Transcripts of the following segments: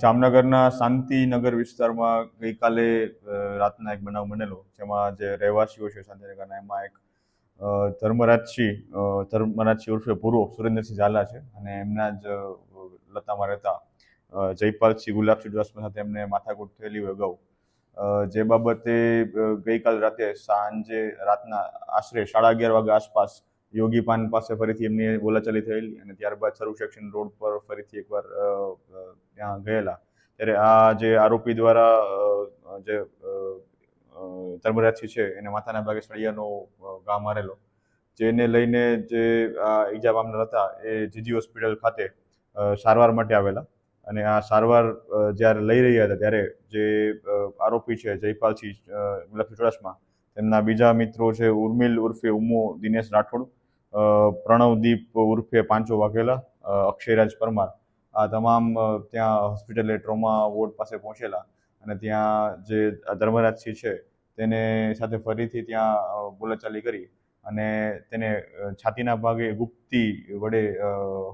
જામનગરના શાંતિનગર વિસ્તારમાં ગઈકાલે રાતના એક બનાવ બનેલો, જેમાં જે રહેવાસીઓ છે શાંતિનગરના, એમાં એક ધર્મરાજસિંહ ઉર્ફે પૂર્વ સુરેન્દ્રસિંહ ઝાલા છે, અને એમના જ લતામાં રહેતા જયપાલસિંહ ગુલાબસિંહ ચુડાસમા સાથે એમને માથાકૂટ થયેલી હોય અગાઉ, જે બાબતે ગઈકાલ રાતના આશરે 11:30 વાગ્યા આસપાસ યોગી પાન પાસે ફરીથી એમની બોલાચાલી થયેલી, અને ત્યારબાદ સર્વ સેક્શન રોડ પર ફરીથી એકવાર ત્યાં ગયેલા. ત્યારે આ જે આરોપી દ્વારા જે ધર્મરાજસિંહ છે એને માથાના ભાગે સળિયાનો ઘા મારેલો, જેને લઈને જે ઈજા પામનાર હતા એ જીજી હોસ્પિટલ ખાતે સારવાર માટે આવેલા, અને આ સારવાર જ્યારે લઈ રહ્યા હતા ત્યારે જે આરોપી છે જયપાલસિંહ ગુલાબસિંહ ચુડાસમા, તેમના બીજા મિત્રો છે ઉર્મિલ ઉર્ફે ઉમો દિનેશ રાઠોડ, પ્રણવદીપ ઉર્ફે પાંચો વાઘેલા, અક્ષયરાજ પરમાર, આ તમામ ત્યાં હોસ્પિટલે ટ્રોમા વોર્ડ પાસે પહોંચેલા, અને ત્યાં જે ધર્મરાજસિંહ છે તેને સાથે ફરીથી ત્યાં બોલાચાલી કરી અને તેને છાતીના ભાગે ગુપ્તી વડે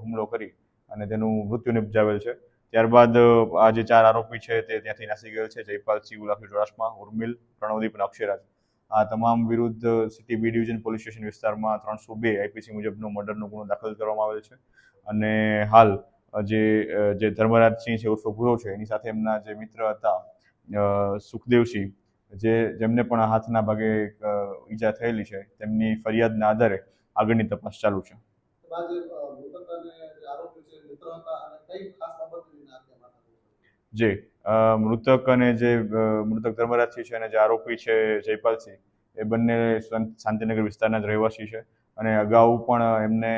હુમલો કરી અને તેનું મૃત્યુ નિપજાવેલ છે. ત્યારબાદ આ જે 4 આરોપી છે તે ત્યાંથી નાસી ગયેલ છે. જયપાલસિંહ ગુલાબસિંહ ચુડાસમા, ઉર્મિલ, પ્રણવદીપ અને અક્ષયરાજ, આ તમામ વિરુદ્ધ city B division police station વિસ્તારમાં 302 આઈપીસી મુજબનો મર્ડરનો ગુનો દાખલ કરવામાં આવેલ છે. અને હાલ જે ધર્મરાજસિંહ છે ઉર્ફે પૂરો છે, એની સાથે એમના જે મિત્ર હતા સુખદેવસિંહ, જેમને પણ હાથના ભાગે ઈજા થયેલી છે, તેમની ફરિયાદના આધારે આગળની તપાસ ચાલુ છે. મૃતક અને જે મૃતક ધર્મરાજસિંહ છે અને જે આરોપી છે જયપાલસિંહ, એ બંને શાંતિનગર વિસ્તારના જ રહેવાસી છે, અને અગાઉ પણ એમને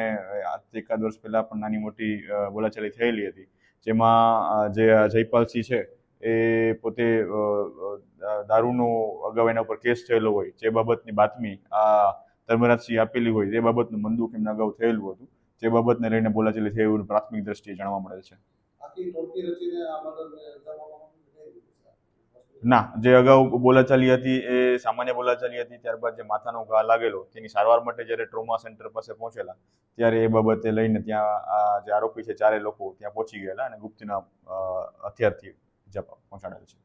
આજથી એકાદ વર્ષ પહેલા પણ નાની મોટી બોલાચાલી થયેલી હતી, જેમાં જે જયપાલસિંહ છે એ પોતે દારૂનો અગાઉ એના ઉપર કેસ થયેલો હોય, જે બાબતની બાતમી આ ધર્મરાજસિંહ આપેલી હોય, એ બાબતનું મંદુક એમને અગાઉ થયેલું હતું, જે બાબતને લઈને બોલાચાલી થઈ એવું પ્રાથમિક દ્રષ્ટિએ જાણવા મળેલ છે. ના, જે અગાઉ બોલાચાલી હતી એ સામાન્ય બોલાચાલી હતી. ત્યારબાદ જે માથાનો ઘા લાગેલો તેની સારવાર માટે જ્યારે ટ્રોમા સેન્ટર પાસે પહોંચેલા, ત્યારે એ બાબતે લઈને ત્યાં આ જે આરોપી છે 4 લોકો ત્યાં પહોંચી ગયેલા અને ગુપ્તીના હથિયારથી ઈજા પહોંચાડેલ છે.